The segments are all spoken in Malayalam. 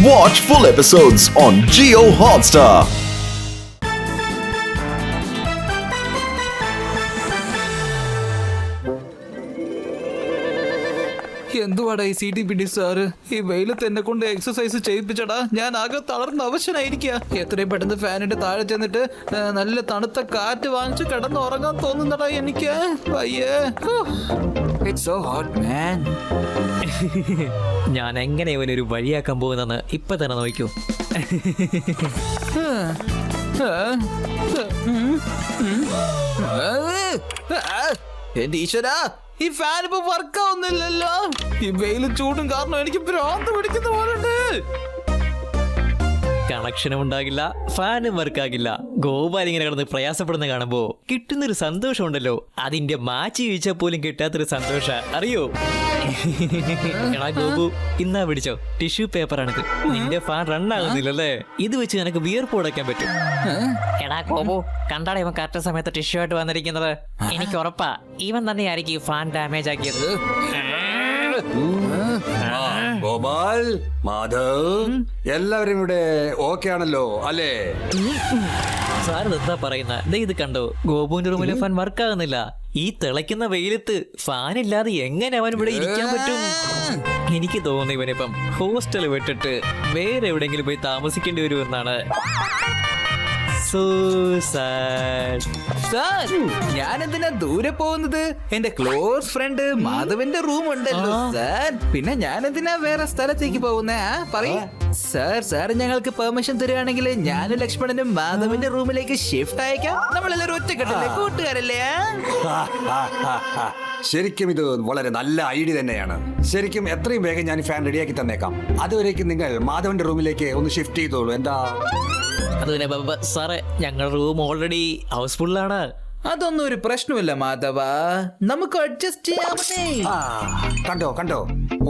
Watch full episodes on Jio Hotstar. എന്തുവാടാ ഈ CTPD സാറ് ഈ വെയിലത്ത് എന്നെ കൊണ്ട് എക്സസൈസ് ചെയ്യിപ്പിച്ചടാ. ഞാൻ ആകെ തളർന്ന അവശനായിരിക്കുക. എത്രയും പെട്ടെന്ന് ഫാനിന്റെ താഴെ ചെന്നിട്ട് നല്ല തണുത്ത കാറ്റ് വാങ്ങിച്ച് കിടന്ന് ഉറങ്ങാൻ തോന്നുന്നടാ എനിക്ക്. അയ്യേ, ഇറ്റ്സ് സോ ഹോട്ട് മാൻ. ഞാൻ എങ്ങനെ ഇവനൊരു വഴിയാക്കാൻ പോകുന്നെന്ന് ഇപ്പൊ തന്നെ നോക്കൂ. എന്റെ ഈശ്വരാ, ഈ ഫാൻ ഇപ്പൊ വർക്ക് ആവുന്നില്ലല്ലോ. ഈ വെയിലും ചൂടും കാരണം എനിക്ക് ഭ്രാന്ത് പിടിക്കുന്ന പോലുണ്ട്. കണക്ഷനും ഉണ്ടാകില്ല, ഫാനും വർക്കാകില്ല. ഗോപാൽ ഇങ്ങനെ കിടന്ന് പ്രയാസപ്പെടുന്ന കാണുമ്പോ കിട്ടുന്നൊരു സന്തോഷം ഉണ്ടല്ലോ, അതിന്റെ മാച്ച് ചോദിച്ചാൽ പോലും കിട്ടാത്തൊരു സന്തോഷ, അറിയോ? എടാ ഗോപു, ഇന്നാ പിടിച്ചോ, ടിഷ്യൂ പേപ്പറാണിത്. നിന്റെ ഫാൻ റൺ ആകുന്നില്ലല്ലേ, ഇത് വെച്ച് നിനക്ക് വിയർപ്പ് ഉടയ്ക്കാൻ പറ്റും. എടാ ഗോപു, കണ്ടാടാ ഇവൻ കറക്റ്റ് സമയത്ത് ടിഷ്യൂ ആയിട്ട് വന്നിരിക്കുന്നത്. എനിക്ക് ഉറപ്പാ ഇവൻ തന്നെയായിരിക്കും ഈ ഫാൻ ഡാമേജ് ആക്കിയത്. ഗോപാൽ, മാധവ്, എല്ലാവരും ഇവിടെ ഓക്കെ ആണല്ലോ അല്ലേ? സാർ എന്താ പറയുന്ന? ഇത് കണ്ടോ, ഗോപുവിന്റെ റൂമിലെ ഫാൻ വർക്ക് ആകുന്നില്ല. ഈ തിളയ്ക്കുന്ന വെയിലത്ത് ഫാൻ ഇല്ലാതെ എങ്ങനെ അവൻ ഇവിടെ ഇരിക്കാൻ പറ്റും? എനിക്ക് തോന്നുന്നു ഇവനിപ്പം ഹോസ്റ്റൽ വിട്ടിട്ട് വേറെ എവിടെയെങ്കിലും പോയി താമസിക്കേണ്ടി വരുമെന്നാണ്. So sad. സാർ, ഞാൻ എന്തിനാ ദൂരെ പോകുന്നത്? എന്റെ ക്ലോസ് ഫ്രണ്ട് മാധവന്റെ റൂം ഉണ്ടല്ലോ സാർ. പിന്നെ ഞാൻ എന്തിനാ വേറെ സ്ഥലത്തേക്ക് പോകുന്നേ? പറയൂ സാർ. സാർ ഞങ്ങൾക്ക് പെർമിഷൻ തരുവാണെങ്കിൽ ഞാനും ലക്ഷ്മണനും മാധവന്റെ റൂമിലേക്ക് ഷിഫ്റ്റ് അയക്കാം. നമ്മളെല്ലാവരും ഒറ്റക്കെട്ടല്ലേ, കൂട്ടുകാരല്ലേ? ശരിക്കും ഇത് വളരെ നല്ല ഐഡിയ തന്നെയാണ്. ശരിക്കും എത്രയും വേഗം ഞാൻ ഫാൻ റെഡിയാക്കി തന്നേക്കാം. അതുവരേക്കും നിങ്ങൾ മാധവന്റെ റൂമിലേക്ക് ഒന്ന് ഷിഫ്റ്റ് ചെയ്തോളൂ. എന്താ? അതുപോലെ സാറേ, ഞങ്ങളുടെ റൂം ഓൾറെഡി ഹൗസ്ഫുള്ളാണ്. അതൊന്നും ഒരു പ്രശ്നമില്ല മാധവ, നമുക്ക് അഡ്ജസ്റ്റ് ചെയ്യാമേ. കണ്ടോ കണ്ടോ,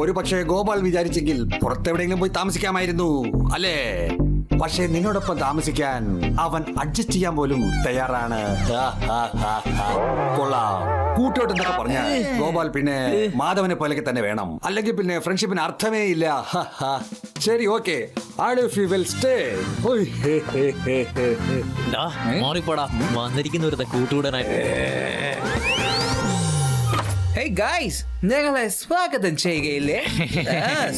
ഒരു പക്ഷേ ഗോപാൽ വിചാരിച്ചെങ്കിൽ പുറത്തെവിടെയെങ്കിലും പോയി താമസിക്കാമായിരുന്നു അല്ലേ? പക്ഷേ നിന്നോടൊപ്പം താമസിക്കാൻ അവൻ അഡ്ജസ്റ്റ് ചെയ്യാൻ പോലും തയ്യാറാണ്. കൊള്ളാം. കൂട്ടോട്ട് എന്തൊക്കെ പറഞ്ഞ ഗോപാൽ പിന്നെ മാധവനെ പോലെയൊക്കെ തന്നെ വേണം, അല്ലെങ്കിൽ പിന്നെ ഫ്രണ്ട്ഷിപ്പിന് അർത്ഥമേ ഇല്ല. ശരി, ഓക്കെ. മാറിപ്പോടാ, വന്നിരിക്കുന്നവരുടെ കൂട്ടുകൂടാനായിട്ട്. ഹേയ് ഗൈസ്, ഞങ്ങളെ സ്വാഗതം ചെയ്യുകയില്ലേ?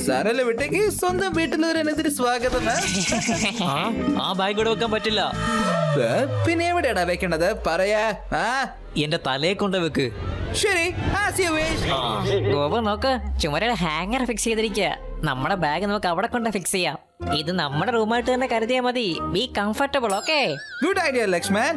സാറല്ലേ വിട്ടേക്ക്, സ്വന്തം വീട്ടിലൊരെതിരെ സ്വാഗതം. ആ ബാഗ് ഇവിടെ വെക്കാൻ പറ്റില്ല. പിന്നെ എവിടെയാടാ വെക്കണത് പറയാ? എന്റെ തലയെ കൊണ്ട് വെക്ക്. ശരി, ഗോപു നോക്ക്, ചുമരയുടെ ഹാങ്ങർ ഫിക്സ് ചെയ്തിരിക്കുക. നമ്മുടെ ബാഗ് നമുക്ക് അവിടെ കൊണ്ട് ഫിക്സ് ചെയ്യാം. ഇത് നമ്മുടെ റൂമായിട്ട് തന്നെ കരുതിയാ മതി. Be comfortable, okay? Good idea Lakshman.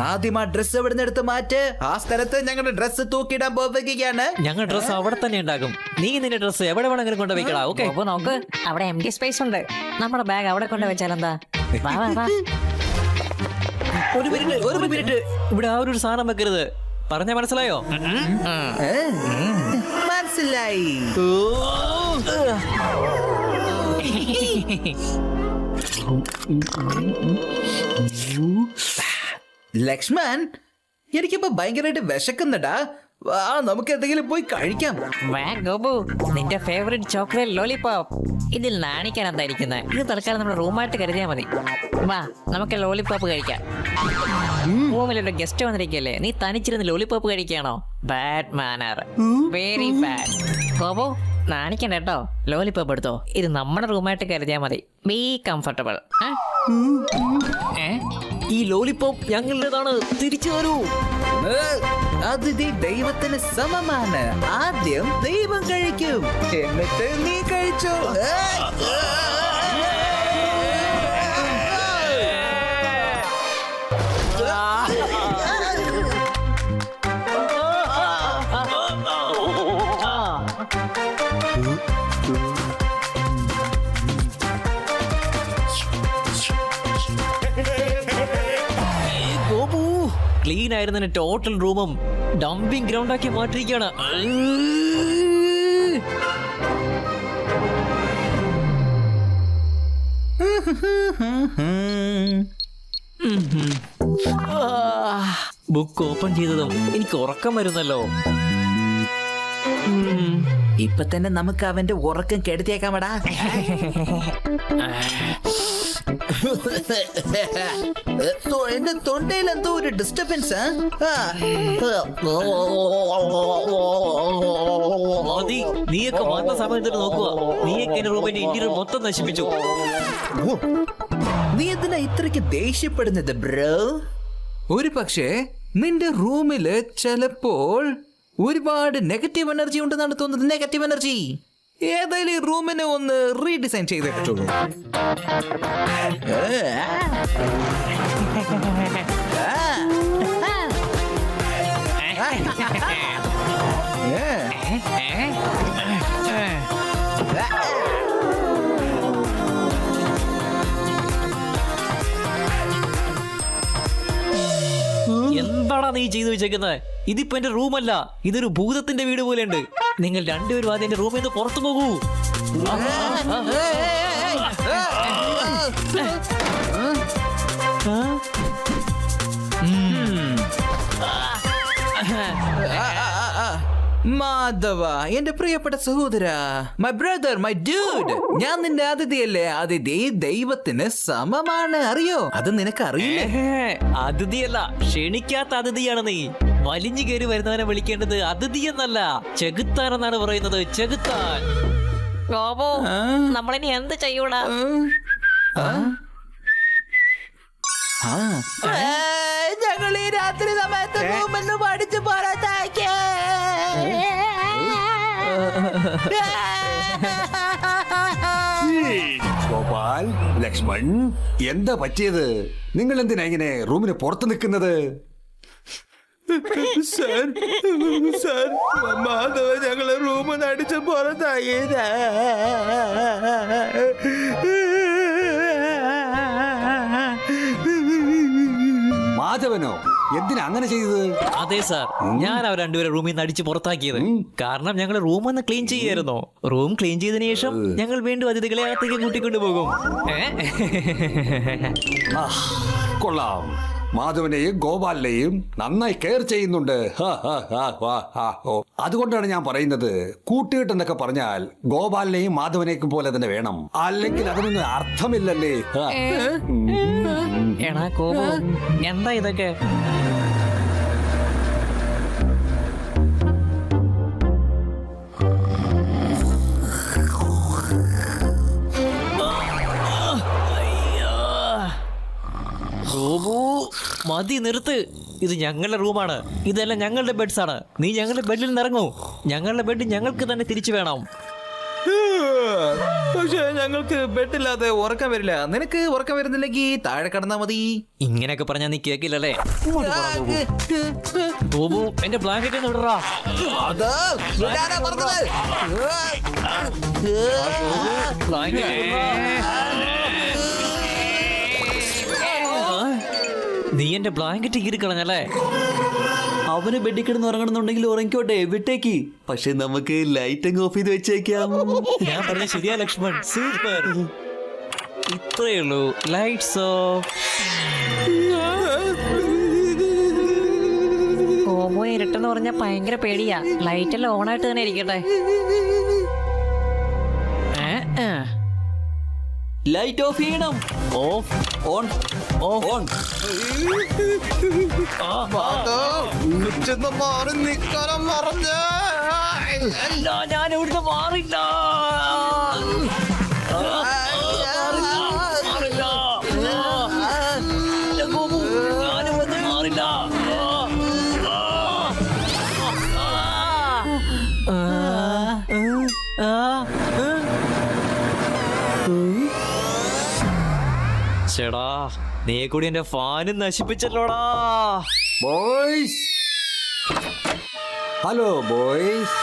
ആദ്യം ആ ഡ്രസ് എവിടെ നിന്ന് എടുത്ത് മാറ്റ്. ആ സ്ഥലത്ത് ഞങ്ങളുടെ ഡ്രസ് തൂക്കിയിടാൻ പോവുകയാണ്. ഞങ്ങൾ ഡ്രസ് അവിടെ തന്നെ ഉണ്ടാകും. നീ നിന്റെ ഡ്രസ് എവിടെ വേണമെങ്കിലും കൊണ്ട് വെക്കടാ, ഓക്കെ? ഗോപു നോക്ക്, അവിടെ എംപ്റ്റി സ്പേസ് ഉണ്ട്. നമ്മുടെ ബാഗ് അവിടെ കൊണ്ട് വെച്ചാലെന്താ? വാ വാ വാ. ഒരു മിനിറ്റ്, ഇവിടെ ആ ഒരു സാധനം വെക്കരുത്. പറഞ്ഞ മനസ്സിലായോ? മനസ്സിലായി. ലക്ഷ്മൺ, എനിക്കിപ്പോ ഭയങ്കരമായിട്ട് വിശക്കുന്നുണ്ടാ. നമുക്ക് എന്തെങ്കിലും പോയി കഴിക്കാം. വാ ഗോപു, നിന്റെ ഫേവറേറ്റ് ചോക്ലേറ്റ് ലോലിപോപ്പ്. ഇതിൽ നാണിക്കാൻ എന്തായിരിക്കുന്നത്? ഇത് തൽക്കാലം നമ്മുടെ റൂമായിട്ട് കരുതിയാ മതി. വാ, നമുക്ക് ലോലിപോപ്പ് കഴിക്കാം. റൂമിലൊരു ഗസ്റ്റ് വന്നിരിക്കല്ലേ, നീ തനിച്ചിരുന്ന് ലോലിപോപ്പ് കഴിക്കാണോ? Bad manner, very bad. Gopu, നാണിക്കണ്ട കേട്ടോ. ലോലിപോപ്പ് എടുത്തോ, ഇത് നമ്മുടെ റൂമായിട്ട് കരുതിയാ മതി. Be comfortable. ഈ ലോലിപോപ്പ് ഞങ്ങളുടേതാണ്, തിരിച്ചു വരൂ. അത് ദൈവത്തിന് സമമാണ്. ആദ്യം ദൈവം കഴിക്കും, എന്നിട്ട് നീ കഴിച്ചോ. ക്ലീൻ ആയിരുന്ന ടോട്ടൽ റൂമും ഡംപിംഗ് ഗ്രൗണ്ട് ആക്കി മാറ്റിയിരിക്കുകയാണ്. ബുക്ക് ഓപ്പൺ ചെയ്തതും എനിക്ക് ഉറക്കം വരുന്നല്ലോ. ഇപ്പൊ തന്നെ നമുക്ക് അവന്റെ ഉറക്കം കെടുത്തിയേക്കാമടാ. എന്റെ തൊണ്ടയിൽ എന്തോ ഒരു ഡിസ്റ്റർബൻസ്. മതി, നീയൊക്കെ വന്ന സമയത്ത് നോക്കുക. നീയൊക്കെ എന്റെ റൂമിന്റെ ഇന്റീരിയർ മൊത്തം നശിപ്പിച്ചു. നീ എന്തിനാ ഇത്രയ്ക്ക് ദേഷ്യപ്പെടുന്നത് ബ്രോ? ഒരു പക്ഷേ നിന്റെ റൂമില് ചിലപ്പോൾ ഒരുപാട് നെഗറ്റീവ് എനർജി ഉണ്ടെന്നാണ് തോന്നുന്നത്. നെഗറ്റീവ് എനർജി ഏതായാലും ഈ റൂമിനെ ഒന്ന് റീഡിസൈൻ ചെയ്തേ പറ്റുള്ളൂ. എന്താടാ നീ ചെയ്തു വെച്ചേക്കുന്നത്? ഇതിപ്പോ എന്റെ റൂമല്ല, ഇതൊരു ഭൂതത്തിന്റെ വീട് പോലെയുണ്ട്. നിങ്ങൾ രണ്ടുപേരും ആദ്യം എന്റെ റൂമിൽ നിന്ന് പുറത്തു പോകൂ. മാധവ, എന്റെ പ്രിയപ്പെട്ട സഹോദര, മൈ ബ്രദർ, മൈ ഡ്യൂഡ്, ഞാൻ നിന്റെ അതിഥിയല്ലേ? അതിഥി ദൈവത്തിന് സമമാണ്, അറിയോ? അത് നിനക്ക് അറിയില്ലേ? അതിഥിയല്ല, ക്ഷണിക്കാത്ത അതിഥിയാണ് നീ. വലിഞ്ഞു കയറി വരുന്നവനെ വിളിക്കേണ്ടത് അതിഥി എന്നല്ല, ചെകുത്താൻ എന്നാണ് പറയുന്നത്. ചെകുത്താൻ. ഗോപു, നമ്മളിനി എന്ത് ചെയ്യൂടാ? ഞങ്ങൾ ഈ രാത്രി സമയത്ത് റൂമെന്ന് പഠിച്ചു പുറത്താക്കിയ ഗോപാൽ, ലക്ഷ്മൺ, എന്താ പറ്റിയത്? നിങ്ങൾ എന്തിനാ ഇങ്ങനെ റൂമിന് പുറത്ത് നിൽക്കുന്നത്? സാർ, മാധവ ഞങ്ങളെ റൂമിൽ അടിച്ച് പുറത്താക്കിയത്. മാധവനോ? എന്തിനാ അങ്ങനെ ചെയ്തത്? അതെ സാർ, ഞാൻ അവർ രണ്ടുപേരെ റൂമിൽ നിന്ന് അടിച്ച് പുറത്താക്കിയത്. കാരണം ഞങ്ങൾ റൂം ഒന്ന് ക്ലീൻ ചെയ്യായിരുന്നു. റൂം ക്ലീൻ ചെയ്തതിനു ശേഷം ഞങ്ങൾ വീണ്ടും അതിഥികളെ അകത്തേക്ക് കൂട്ടിക്കൊണ്ടു പോകും. കൊള്ളാം. മാധവനെയും ഗോപാലിനെയും നന്നായി കെയർ ചെയ്യുന്നുണ്ട്. അതുകൊണ്ടാണ് ഞാൻ പറയുന്നത്, കൂട്ടുകെട്ടെന്നൊക്കെ പറഞ്ഞാൽ ഗോപാലിനെയും മാധവനെയും പോലെ തന്നെ വേണം, അല്ലെങ്കിൽ അതിനൊന്നും അർത്ഥമില്ലല്ലേ. എടാ ഗോപു, എന്താ ഇതൊക്കെ? മതി, നിർത്ത്. ഇത് ഞങ്ങളുടെ റൂമാണ്, ഇതെല്ലാം ഞങ്ങളുടെ ബെഡ്സ് ആണ്. നീ ഞങ്ങളുടെ ബെഡിൽ നിന്ന് ഇറങ്ങൂ. ഞങ്ങളുടെ ബെഡ് ഞങ്ങൾക്ക് തന്നെ തിരിച്ചു വേണം. പക്ഷെ ഞങ്ങൾക്ക് ബെഡില്ലാതെ ഉറക്കം വരില്ല. നിനക്ക് ഉറക്കം വരുന്നില്ലെങ്കിൽ താഴെ കടന്നാ മതി. ഇങ്ങനെയൊക്കെ പറഞ്ഞാൽ നീ കേക്കില്ലല്ലേ? ഗോപു, എന്റെ ബ്ലാങ്കറ്റ് ഒന്ന് വിടറാ. നീ എന്റെ ബ്ലാങ്കറ്റ് കീറിക്കളഞ്ഞല്ലേ? അവന് ബെഡിൽ കിടന്ന് ഉറങ്ങണമെന്നുണ്ടെങ്കിൽ ഉറങ്ങിക്കോട്ടെ, വിട്ടേക്ക്. പക്ഷെ നമുക്ക് ലൈറ്റ് അങ്ങ് ഓഫ് ചെയ്ത് വെച്ചേക്കാം. ഞാൻ പറഞ്ഞ ശരിയാ ലക്ഷ്മൺ, സൂപ്പർ. ഇത്രയേ ഉള്ളൂ. Lights of. ഗോപു, ഇരുട്ടെന്ന് പറഞ്ഞാൽ ഭയങ്കര പേടിയാ. ലൈറ്റ് എല്ലാം ഓണായിട്ട് തന്നെ ഇരിക്കട്ടെ. ലൈറ്റ് ഓഫ് ചെയ്യണം. Of, on, on. മാറി നിക്കണം പറഞ്ഞ ഞാൻ ഇവിടുന്ന് മാറില്ല. ഗോപു, ഞാൻ ഇവിടുന്ന് മാറില്ല. ചേടാ, നീ കൂടി എന്റെ ഫാനും നശിപ്പിച്ചല്ലോടാ. Boys, hello boys.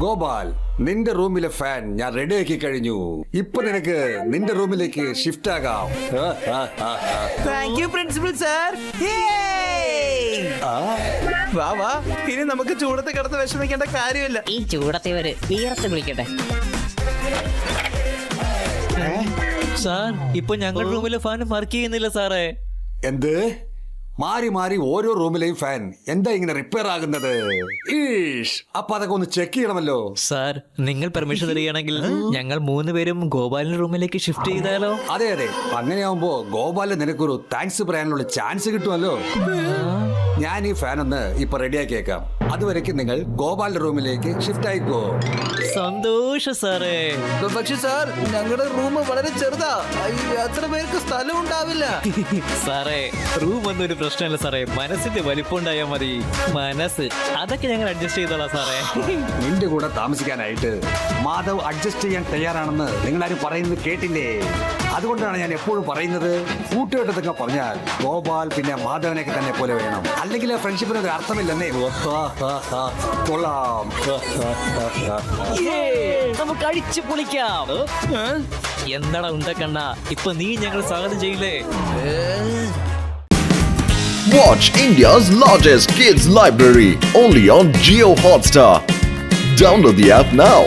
ഗോപാൽ, നിന്റെ റൂമിലെ ഫാൻ ഞാൻ റെഡിയാക്കി കഴിഞ്ഞു. ഇപ്പൊ നിനക്ക് നിന്റെ റൂമിലേക്ക് ഷിഫ്റ്റ് ആകാം. Thank you principal sir. വാ വാ, ഇനി നമുക്ക് ചൂടത്ത് കിടന്ന് വിഷമിക്കേണ്ട കാര്യമില്ല. ഈ ചൂടത്തെ ഒരു വീർത്ത് വിളിക്കട്ടെ. സാർ, ഇപ്പൊ ഞങ്ങളുടെ റൂമിലെ ഫാൻ വർക്ക് ചെയ്യുന്നില്ല സാറേ. എന്ത്? മാറി മാറി ഓരോ റൂമിലെയും ഫാൻ എന്താ ഇങ്ങനെ റിപ്പയർ ആകുന്നത്? ഈഷ്, അപ്പൊ അതൊക്കെ ഒന്ന് ചെക്ക് ചെയ്യണമല്ലോ. സാർ നിങ്ങൾ പെർമിഷൻ തരികയാണെങ്കിൽ ഞങ്ങൾ 3 പേരും ഗോപാലിന്റെ റൂമിലേക്ക് ഷിഫ്റ്റ് ചെയ്താലോ? അതെ അതെ, അങ്ങനെയാവുമ്പോ ഗോപാലിന് നിനക്കൊരു താങ്ക്സ് പറയാനുള്ള ചാൻസ് കിട്ടുമല്ലോ. ഞാൻ ഈ ഫാൻ ഒന്ന് ഇപ്പൊ റെഡിയാക്കിയേക്കാം. അതുവരേക്കും നിങ്ങൾ ഗോപാലിന്റെ റൂമിലേക്ക് ഷിഫ്റ്റ് ആയിക്കോ. സന്തോഷം സാറേ. പക്ഷെ സാർ, ഞങ്ങളുടെ റൂം വളരെ ചെറുതാ. അത്ര പേർക്ക് സ്ഥലം ഉണ്ടാവില്ല. സാറേ, റൂം ഒന്നും ഒരു പ്രശ്നമല്ല സാറേ, മനസ്സിന്റെ വലിപ്പം ഉണ്ടായാൽ മതി. മനസ്സ് അതൊക്കെ ഞങ്ങൾ അഡ്ജസ്റ്റ് ചെയ്തോളാം സാറേ. നിന്റെ കൂടെ താമസിക്കാനായിട്ട് മാധവ് അഡ്ജസ്റ്റ് ചെയ്യാൻ തയ്യാറാണെന്ന് നിങ്ങളാരും പറയുന്നത് കേട്ടില്ലേ? അതുകൊണ്ടാണ് ഞാൻ എപ്പോഴും പറയുന്നത്, കൂട്ടുകെട്ടത്തൊക്കെ പറഞ്ഞാൽ ഗോപാൽ പിന്നെ മാധവനെയൊക്കെ തന്നെ പോലെ വേണം, അല്ലെങ്കിൽ ആ ഫ്രണ്ട്ഷിപ്പിന് ഒരു അർത്ഥമില്ലെന്നേ. കൊള്ളാം. നമുക്ക് അടിച്ചു പൊളിക്കാം. എന്താടാ ഉണ്ടക്കണ്ണ, ഇപ്പൊ നീ ഞങ്ങൾ സ്വാഗതം ചെയ്യില്ലേ? Watch India's largest kids library only on Geo Hotstar. Download the app now.